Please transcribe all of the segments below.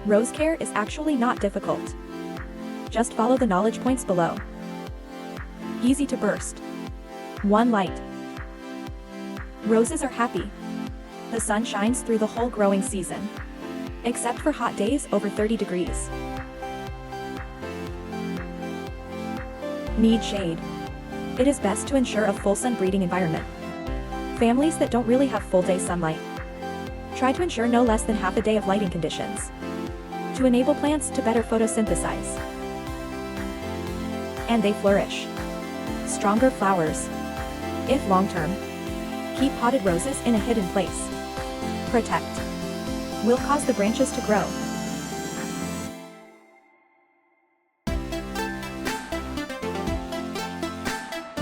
Rose care is actually not difficult. Just follow the knowledge points below. Easy to burst. 1 light. Roses are happy. The sun shines through the whole growing season, except for hot days over 30 degrees. Need shade. It is best to ensure a full sun breeding environment. Families that don't really have full day sunlight, try to ensure no less than half a day of lighting conditions to enable plants to better photosynthesize. And they flourish. Stronger flowers. If long-term, keep potted roses in a hidden place. Protect. Will cause the branches to grow.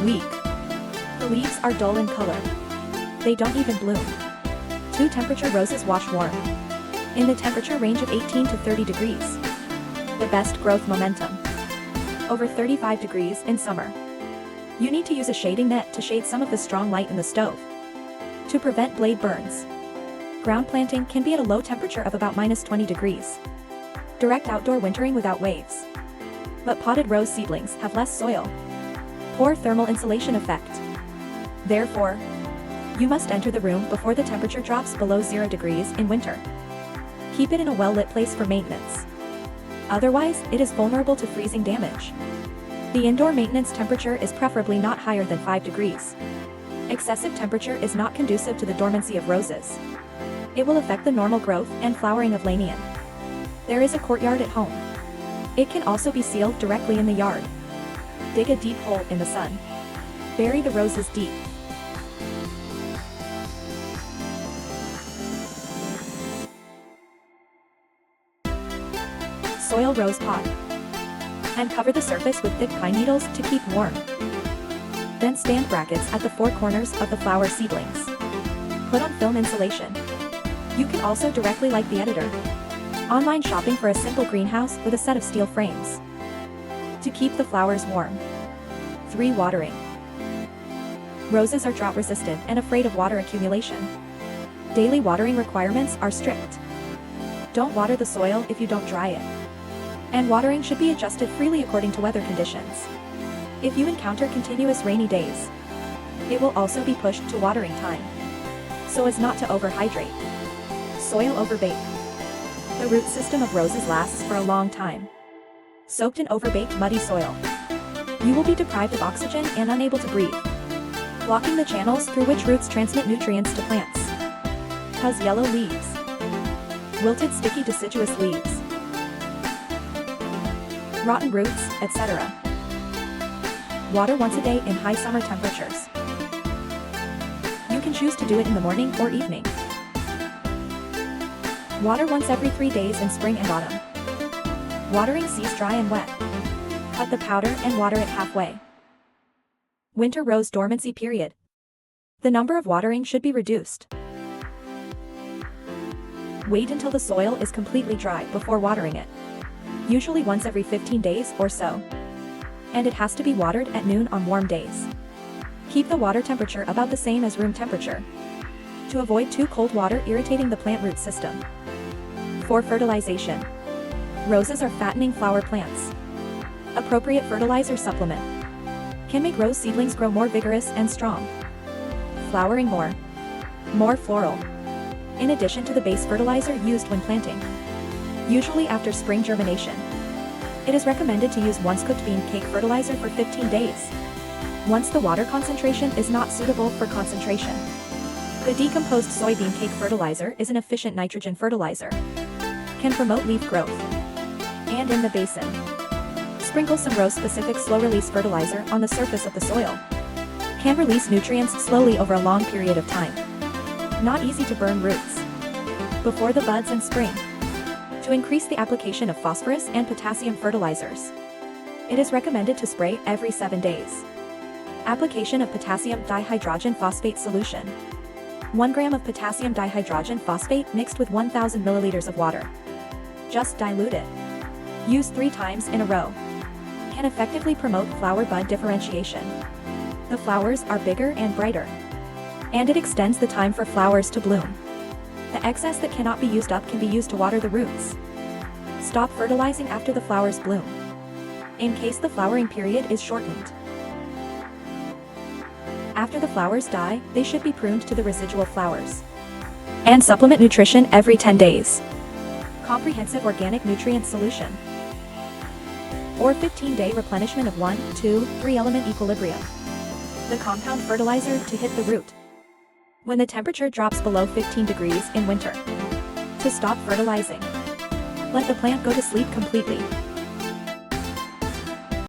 Weak. The leaves are dull in color. They don't even bloom. 2 temperature roses wash warm, in the temperature range of 18 to 30 degrees. The best growth momentum. Over 35 degrees in summer. You need to use a shading net to shade some of the strong light in the stove to prevent blade burns. Ground planting can be at a low temperature of about -20 degrees. Direct outdoor wintering without waves. But potted rose seedlings have less soil. Poor thermal insulation effect. Therefore, you must enter the room before the temperature drops below 0 degrees in winter. Keep it in a well-lit place for maintenance. Otherwise, it is vulnerable to freezing damage. The indoor maintenance temperature is preferably not higher than 5 degrees. Excessive temperature is not conducive to the dormancy of roses. It will affect the normal growth and flowering of Lanian. There is a courtyard at home. It can also be sealed directly in the yard. Dig a deep hole in the sun. Bury the roses deep. Soil rose pot. And cover the surface with thick pine needles to keep warm. Then stand brackets at the 4 corners of the flower seedlings. Put on film insulation. You can also directly light the editor. Online shopping for a simple greenhouse with a set of steel frames. To keep the flowers warm. 3 watering. Roses are drought resistant and afraid of water accumulation. Daily watering requirements are strict. Don't water the soil if you don't dry it. And watering should be adjusted freely according to weather conditions. If you encounter continuous rainy days, it will also be pushed to watering time, so as not to overhydrate. Soil overbake. The root system of roses lasts for a long time. Soaked in overbaked muddy soil, you will be deprived of oxygen and unable to breathe, blocking the channels through which roots transmit nutrients to plants. Cause yellow leaves. Wilted sticky deciduous leaves. Rotten roots, etc. Water once a day in high summer temperatures. You can choose to do it in the morning or evening. Water once every 3 days in spring and autumn. Watering sees dry and wet. Cut the powder and water it halfway. Winter rose dormancy period. The number of watering should be reduced. Wait until the soil is completely dry before watering it. Usually once every 15 days or so. And it has to be watered at noon on warm days. Keep the water temperature about the same as room temperature, to avoid too cold water irritating the plant root system. For fertilization. Roses are fattening flower plants. Appropriate fertilizer supplement can make rose seedlings grow more vigorous and strong. Flowering more floral. In addition to the base fertilizer used when planting, usually after spring germination. It is recommended to use once-cooked bean cake fertilizer for 15 days. Once the water concentration is not suitable for concentration. The decomposed soybean cake fertilizer is an efficient nitrogen fertilizer. Can promote leaf growth. And in the basin, sprinkle some rose-specific slow-release fertilizer on the surface of the soil. Can release nutrients slowly over a long period of time. Not easy to burn roots. Before the buds in spring. To increase the application of phosphorus and potassium fertilizers, it is recommended to spray every 7 days. Application of potassium dihydrogen phosphate solution. 1 gram of potassium dihydrogen phosphate mixed with 1,000 milliliters of water. Just dilute it. Use 3 times in a row. Can effectively promote flower bud differentiation. The flowers are bigger and brighter. And it extends the time for flowers to bloom. The excess that cannot be used up can be used to water the roots. Stop fertilizing after the flowers bloom, in case the flowering period is shortened. After the flowers die, they should be pruned to the residual flowers. And supplement nutrition every 10 days. Comprehensive organic nutrient solution, or 15-day replenishment of 1, 2, 3 element equilibrium. The compound fertilizer to hit the root when the temperature drops below 15 degrees in winter. To stop fertilizing, let the plant go to sleep completely.